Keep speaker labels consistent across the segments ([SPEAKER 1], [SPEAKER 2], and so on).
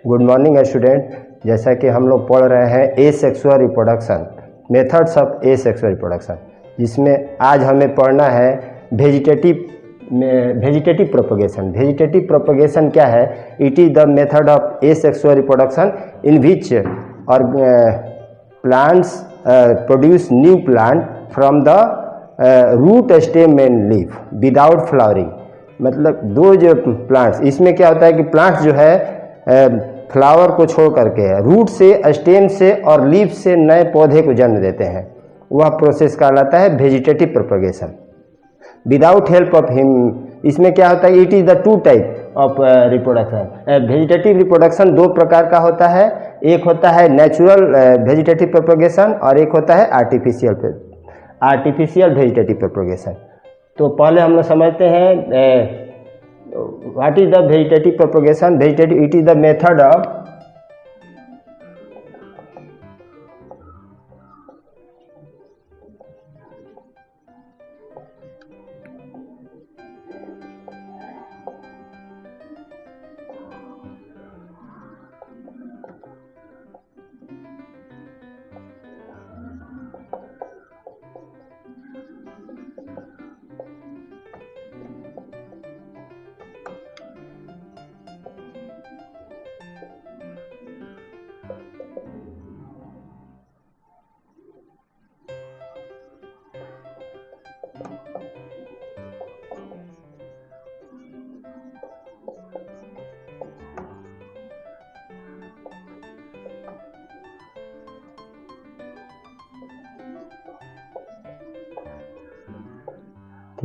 [SPEAKER 1] Good morning student. जैसा कि हम लोग पढ़ रहे हैं asexual reproduction, methods of asexual reproduction, जिसमें आज हमें पढ़ना है वेजिटेटिव प्रोपगेशन। वेजिटेटिव प्रोपगेशन क्या है? It is the method of asexual reproduction in which और plants produce new plant from the root stem and leaf without flowering. मतलब दो जो प्लांट्स, इसमें क्या होता है कि प्लांट्स जो है फ्लावर को छोड़ करके रूट से, स्टेम से और लीफ से नए पौधे को जन्म देते हैं। वह प्रोसेस कहलाता है vegetative propagation without help of him. इसमें क्या होता है? It is the two type of reproduction. Vegetative reproduction दो प्रकार का होता है। एक होता है नेचुरल वेजिटेटिव प्रोपगेशन और एक होता है आर्टिफिशियल वेजिटेटिव प्रोपगेशन। तो पहले हम लोग समझते हैं what is the vegetative propagation? It is the method of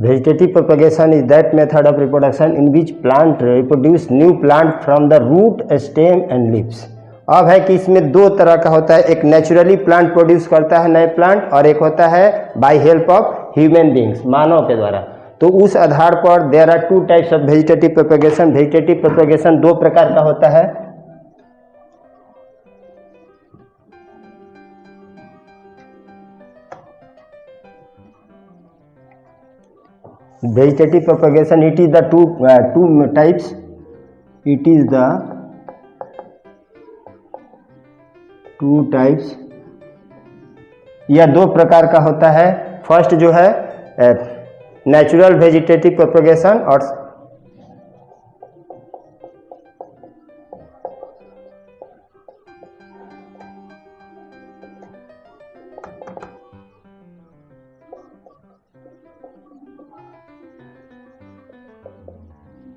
[SPEAKER 1] Vegetative propagation is that method of reproduction in which plant reproduce new plant from the root, stem and leaves। अब है कि इसमें दो तरह का होता है। एक नेचुरली प्लांट प्रोड्यूस करता है नए प्लांट और एक होता है by help of human beings, मानव के द्वारा। तो उस आधार पर there are two types of vegetative propagation. Vegetative propagation दो प्रकार का होता है। Vegetative propagation, it is the two types. It is the two types। यह दो प्रकार का होता है। फर्स्ट जो है नेचुरल वेजिटेटिव प्रोपगेशन और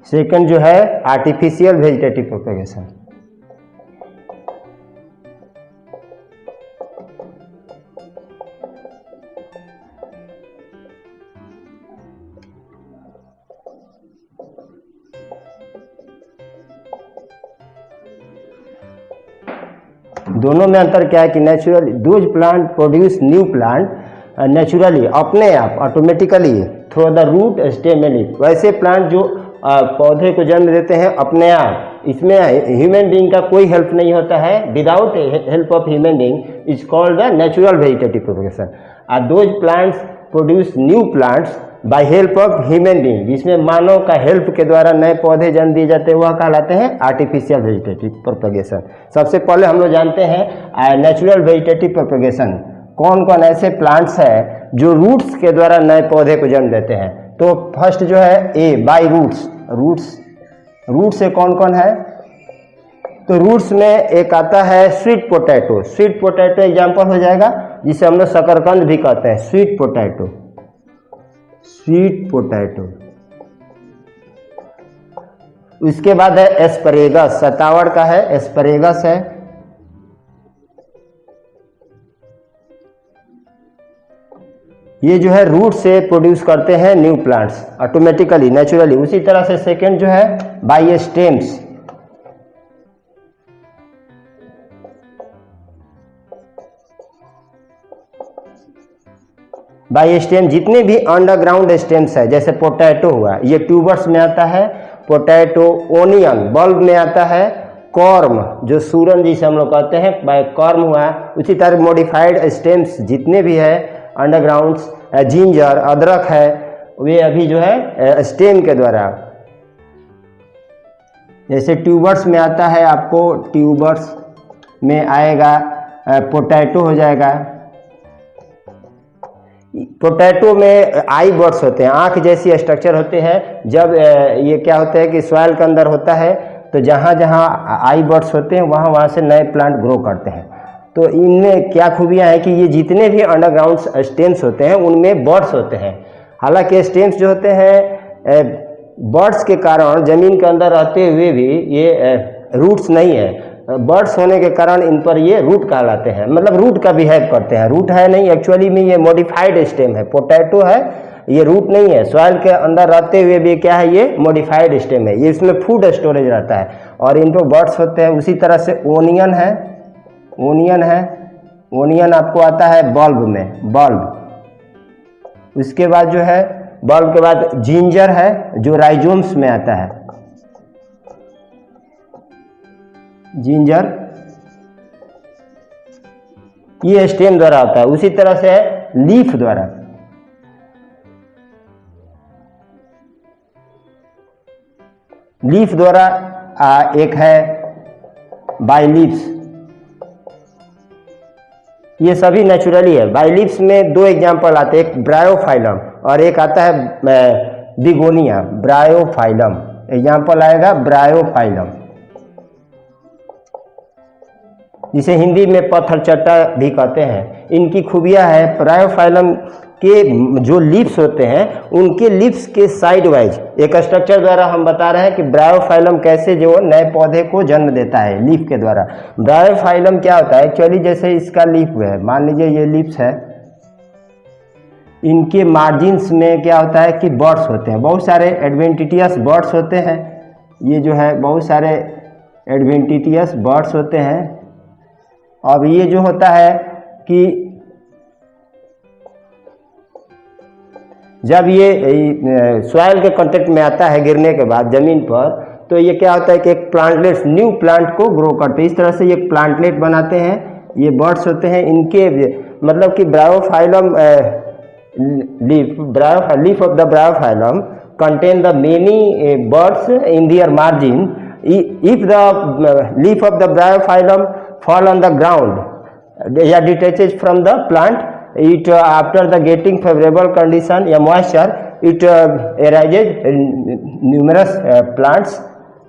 [SPEAKER 1] सेकंड जो है आर्टिफिशियल वेजिटेटिव प्रोपगेशन। दोनों में अंतर क्या है कि naturally those plant produce new plant naturally, अपने आप, automatically through the root, stem and leaf. वैसे प्लांट जो पौधे को जन्म देते हैं अपने आप, इसमें ह्यूमन बीइंग का कोई हेल्प नहीं होता है। Without help of human being is called the natural vegetative propagation. और those plants produce new plants by help of human being, जिसमें मानव का हेल्प के द्वारा नए पौधे जन्म दिए जाते हैं, वह कहलाते हैं आर्टिफिशियल वेजिटेटिव प्रोपगेशन। सबसे पहले हम लोग जानते हैं नेचुरल वेजिटेटिव प्रोपगेशन। कौन कौन ऐसे प्लांट्स है जो रूट्स के द्वारा नए पौधे को जन्म देते हैं? तो फर्स्ट जो है ए बाय रूट्स। रूट से कौन कौन है? तो रूट्स में एक आता है sweet potato. Sweet potato example हो जाएगा, जिसे हम लोग शकरकंद भी कहते हैं। Sweet potato, sweet potato. उसके बाद है एस्परेगस, सतावड़ का है, एस्परेगस है। ये जो है रूट से प्रोड्यूस करते हैं न्यू प्लांट्स ऑटोमेटिकली, नेचुरली। उसी तरह से सेकेंड जो है बाय स्टेम्स। बाय स्टेम जितने भी अंडरग्राउंड स्टेम्स है, जैसे पोटैटो हुआ, ये ट्यूबर्स में आता है। पोटैटो, ओनियन बल्ब में आता है। कॉर्म जो सूरन जिसे हम लोग कहते हैं, बाय कॉर्म हुआ। उसी तरह मॉडिफाइड स्टेम्स जितने भी है अंडरग्राउंड, जिंजर, अदरक है, वे अभी जो है स्टेम के द्वारा जैसे ट्यूबर्स में आता है आपको, ट्यूबर्स में आएगा पोटैटो हो जाएगा। पोटैटो में आई बर्ड्स होते हैं, आँख जैसी स्ट्रक्चर होते हैं। जब ये क्या होता है कि सॉइल के अंदर होता है तो जहाँ जहाँ आई बर्ड्स होते हैं वहाँ वहाँ से नए प्लांट ग्रो करते हैं। तो इनमें क्या खूबियाँ हैं कि ये जितने भी अंडरग्राउंड स्टेम्स होते हैं उनमें बर्ड्स होते हैं। हालांकि स्टेम्स जो होते हैं बर्ड्स के कारण ज़मीन के अंदर रहते हुए भी ये रूट्स नहीं है। बर्ड्स होने के कारण इन पर ये रूट कहलाते हैं, मतलब रूट का बिहेव करते हैं। रूट है नहीं, एक्चुअली में ये मॉडिफाइड स्टेम है। पोटैटो है, ये रूट नहीं है। सॉइल के अंदर रहते हुए भी क्या है, ये मॉडिफाइड स्टेम है। ये इसमें फूड स्टोरेज रहता है और इन पर बर्ड्स होते हैं। उसी तरह से ओनियन है, ओनियन है, ओनियन आपको आता है बल्ब में, बल्ब। उसके बाद जो है बल्ब के बाद जिंजर है जो राइजोम्स में आता है, जिंजर ये स्टेम द्वारा होता है। उसी तरह से लीफ द्वारा, लीफ द्वारा एक है बाइलीव्स, ये सभी नेचुरली है। बाइलीव्स में दो एग्जांपल आते हैं, एक ब्रायोफाइलम और एक आता है बिगोनिया। ब्रायोफाइलम एग्जांपल आएगा ब्रायोफाइलम, जिसे हिंदी में पत्थर चट्टा भी कहते हैं। इनकी खूबियां है, ब्रायोफाइलम के जो लीव्स होते हैं उनके लीव्स के साइड वाइज एक स्ट्रक्चर द्वारा हम बता रहे हैं कि ब्रायोफाइलम कैसे जो नए पौधे को जन्म देता है लीफ के द्वारा। ब्रायोफाइलम क्या होता है एक्चुअली, जैसे इसका लीफ है, मान लीजिए ये लीव्स है, इनके मार्जिन्स में क्या होता है कि बर्ड्स होते हैं, बहुत सारे एडवेंटिटियस बर्ड्स होते हैं। ये जो है बहुत सारे एडवेंटिटियस बर्ड्स होते हैं। अब ये जो होता है कि जब ये सॉइल के कांटेक्ट में आता है गिरने के बाद ज़मीन पर, तो ये क्या होता है कि एक प्लांटलेट्स न्यू प्लांट को ग्रो करते हैं। इस तरह से ये प्लांटलेट बनाते हैं, ये बर्ड्स होते हैं। इनके मतलब कि Bryophyllum leaf of the Bryophyllum contain the many birds in their margin. If the leaf of the Bryophyllum fall on the ground या detaches from the plant, it after the getting favorable condition या moisture, it arises numerous plants।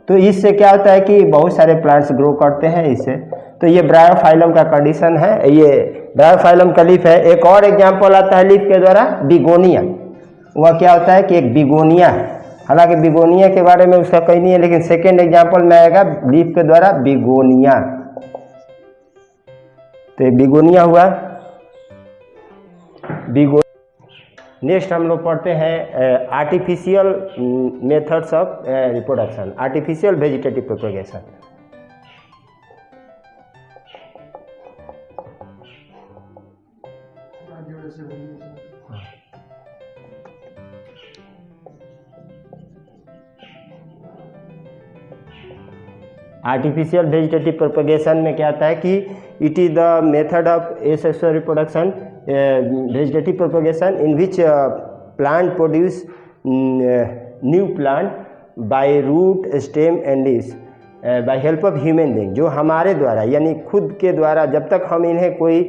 [SPEAKER 1] तो इससे क्या होता है कि बहुत सारे प्लांट्स ग्रो करते हैं इससे। तो ये ब्रायोफाइलम का कंडीशन है, ये ब्रायोफाइलम का लीफ है। एक और एग्जांपल आता है लीफ के द्वारा, बिगोनिया। वह क्या होता है कि एक बिगोनिया है, हालांकि बिगोनिया के बारे में उसका कहीं नहीं है, लेकिन सेकेंड एग्जाम्पल में आएगा लीफ के द्वारा बिगोनिया। तो बिगोनिया हुआ बिगो। नेक्स्ट हम लोग पढ़ते हैं artificial methods of reproduction, artificial vegetative propagation. Artificial vegetative propagation में क्या आता है कि it is the method of asexual reproduction vegetative propagation in which plant produce new plant by root stem and leaves by help of human being. जो हमारे द्वारा यानी खुद के द्वारा, जब तक हम इन्हें कोई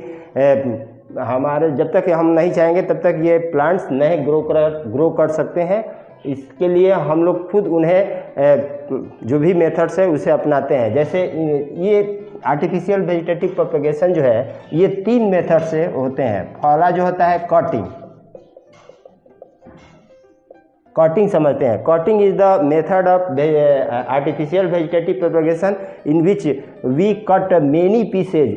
[SPEAKER 1] जब तक हम नहीं चाहेंगे तब तक ये प्लांट्स नहीं ग्रो कर सकते हैं। इसके लिए हम लोग खुद उन्हें जो भी मेथड्स है उसे अपनाते हैं। जैसे ये आर्टिफिशियल वेजिटेटिव प्रोपेगेशन जो है ये 3 मेथड से होते हैं। पहला जो होता है कटिंग, कटिंग समझते हैं। Cutting is the method of artificial vegetative propagation in which we cut many pieces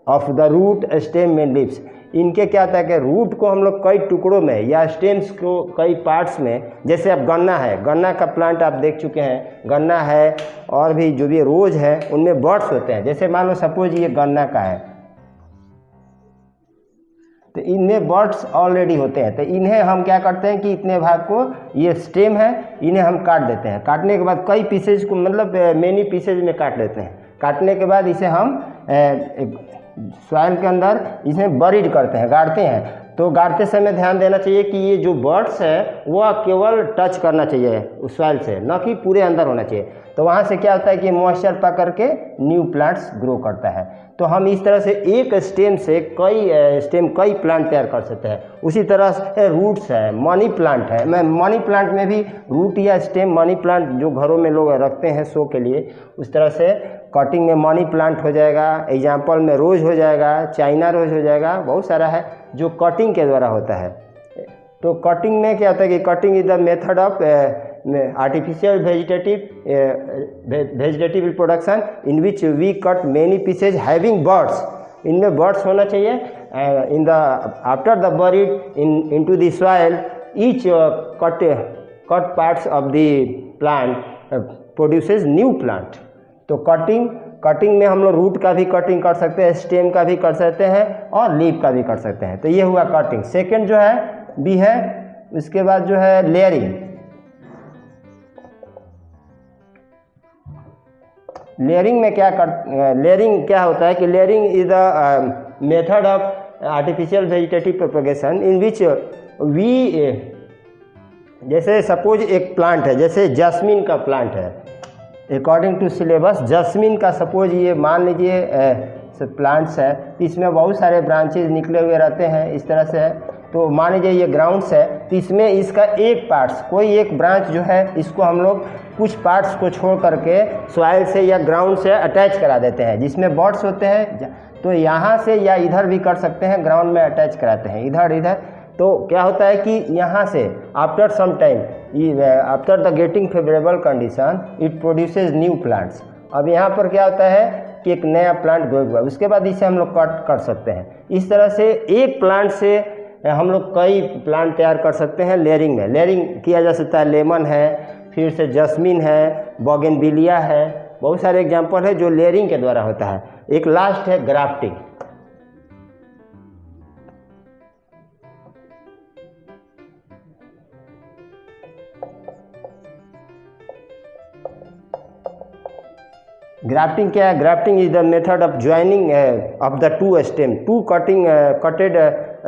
[SPEAKER 1] of the root stem and leaves. इनके क्या होता है कि रूट को हम लोग कई टुकड़ों में या स्टेम्स को कई पार्ट्स में, जैसे अब गन्ना है, गन्ना का प्लांट आप देख चुके हैं, गन्ना है और भी जो भी रोज है उनमें बर्ड्स होते हैं। जैसे मान लो सपोज ये गन्ना का है तो इनमें बर्ड्स ऑलरेडी होते हैं। तो इन्हें हम क्या करते हैं कि इतने भाग को, ये स्टेम है, इन्हें हम काट देते हैं। काटने के बाद कई पीसेज को, मतलब मेनी पीसेज में काट देते हैं। काटने के बाद इसे हम सॉइल के अंदर इसे बरीड करते हैं, गाड़ते हैं। तो गाड़ते समय ध्यान देना चाहिए कि ये जो बर्ड्स है वह केवल टच करना चाहिए उस सॉइल से, न कि पूरे अंदर होना चाहिए। तो वहाँ से क्या होता है कि मॉइस्चर पकड़ के न्यू प्लांट्स ग्रो करता है। तो हम इस तरह से एक स्टेम से कई प्लांट तैयार कर सकते हैं। उसी तरह से रूट्स है, मनी प्लांट है, मनी प्लांट में भी रूट या स्टेम, मनी प्लांट जो घरों में लोग रखते हैं शो के लिए, उस तरह से कटिंग में मनी प्लांट हो जाएगा, एग्जाम्पल में रोज हो जाएगा, चाइना रोज हो जाएगा, बहुत सारा है जो कटिंग के द्वारा होता है। तो कटिंग में क्या होता है कि cutting is the method of artificial vegetative reproduction in which we cut many pieces having birds. इनमें बर्ड्स होना चाहिए। In the after the buried into the soil each cut parts of the plant produces new plant. तो cutting में हम लोग root का भी cutting कर सकते हैं, स्टेम का भी कर सकते हैं और लीफ का भी कर सकते हैं। तो ये हुआ कटिंग। सेकेंड जो है बी है, उसके बाद जो है लेयरिंग। लेयरिंग में लेयरिंग क्या होता है कि layering is the method of artificial vegetative propagation in which we, जैसे सपोज एक प्लांट है, जैसे जैस्मिन का प्लांट है, अकॉर्डिंग टू सिलेबस जैस्मिन का सपोज ये मान लीजिए प्लांट्स है, तो इसमें बहुत सारे ब्रांचेज निकले हुए रहते हैं इस तरह से है। तो मान लीजिए ये ग्राउंड्स है, तो इसमें इसका एक पार्ट्स, कोई एक ब्रांच जो है, इसको हम लोग कुछ पार्ट्स को छोड़ करके सॉइल से या ग्राउंड से अटैच करा देते हैं, जिसमें बर्ड्स होते हैं। तो यहाँ से या इधर भी कर सकते हैं, ग्राउंड में अटैच कराते हैं इधर। तो क्या होता है कि यहाँ से after some time, after the getting favourable condition, it produces new plants. अब यहाँ पर क्या होता है कि एक नया प्लांट ग्रो हुआ, उसके बाद इसे हम लोग कट कर सकते हैं। इस तरह से एक प्लांट से हम लोग कई प्लांट तैयार कर सकते हैं। लेयरिंग में लेयरिंग किया जा सकता है, लेमन है, फिर से जैस्मिन है, बोगनविलिया है, बहुत सारे एग्जाम्पल है जो लेयरिंग के द्वारा होता है। एक लास्ट है ग्राफ्टिंग। ग्राफ्टिंग क्या है? Grafting is the method of joining of the two stem, two cutted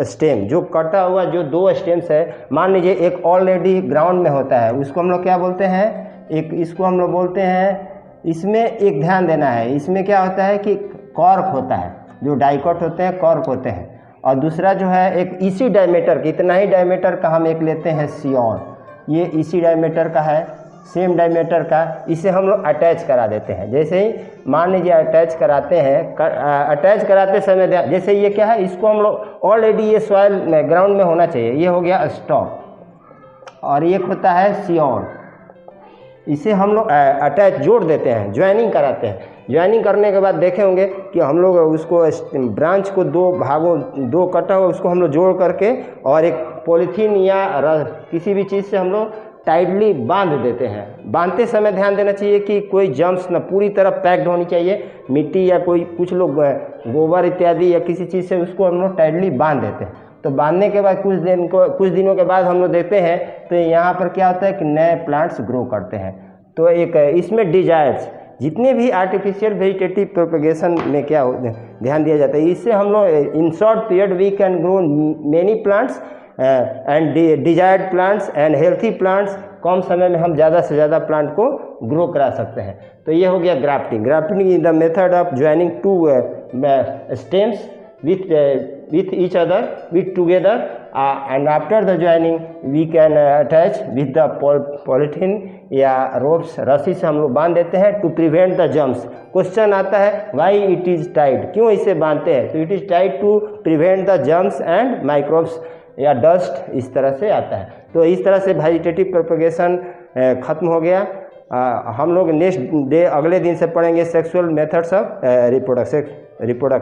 [SPEAKER 1] stem. जो कटा हुआ जो दो स्टेम्स है, मान लीजिए एक ऑलरेडी ग्राउंड में होता है, उसको हम लोग क्या बोलते हैं, एक इसको हम लोग बोलते हैं, इसमें एक ध्यान देना है, इसमें क्या होता है कि कॉर्क होता है, जो डाइकॉट होते हैं कॉर्क होते हैं। और दूसरा जो है एक इसी डायमीटर की, इतना ही डायमीटर का हम एक लेते हैं सियोन, ये इसी डायमीटर का है, सेम डायमीटर का, इसे हम लोग अटैच करा देते हैं। जैसे ही मान लीजिए अटैच कराते हैं, अटैच कराते समय जैसे ये क्या है, इसको हम लोग ऑलरेडी ये सॉइल में ग्राउंड में होना चाहिए, ये हो गया स्टॉक, और एक होता है सियोन, इसे हम लोग अटैच जोड़ देते हैं, ज्वाइनिंग कराते हैं। ज्वाइनिंग करने के बाद देखे होंगे कि हम लोग उसको ब्रांच को दो भागों, दो कटा हुआ उसको हम लोग जोड़ करके और एक पॉलीथीन या किसी भी चीज़ से हम लोग टाइटली बांध देते हैं। बांधते समय ध्यान देना चाहिए कि कोई जम्स न, पूरी तरह पैक्ड होनी चाहिए, मिट्टी या कोई कुछ लोग गोबर इत्यादि या किसी चीज़ से उसको हम लोग टाइटली बांध देते हैं। तो बांधने के बाद कुछ दिनों के बाद हम लोग देखते हैं तो यहाँ पर क्या होता है कि नए प्लांट्स ग्रो करते हैं। तो एक इसमें डिजायर्स, जितने भी आर्टिफिशियल वेजिटेटिव प्रोपगेशन में क्या ध्यान दिया जाता है, इससे हम लोग in short period we can grow many plants and desired plants and healthy plants. कम समय में हम ज़्यादा से ज़्यादा प्लांट को ग्रो करा सकते हैं। तो ये हो गया grafting. Grafting is the method of joining two stems with each other, with together, and after the joining we can attach with the polythene या ropes, रस्सी से हम लोग बांध देते हैं to prevent the germs। Question आता है why it is tied, क्यों इसे बांधते हैं? तो it is tied to prevent the germs and microbes या डस्ट, इस तरह से आता है। तो इस तरह से वेजिटेटिव प्रोपगेशन खत्म हो गया। हम लोग नेक्स्ट डे अगले दिन से पढ़ेंगे सेक्सुअल मेथड्स ऑफ रिप्रोडक्शन।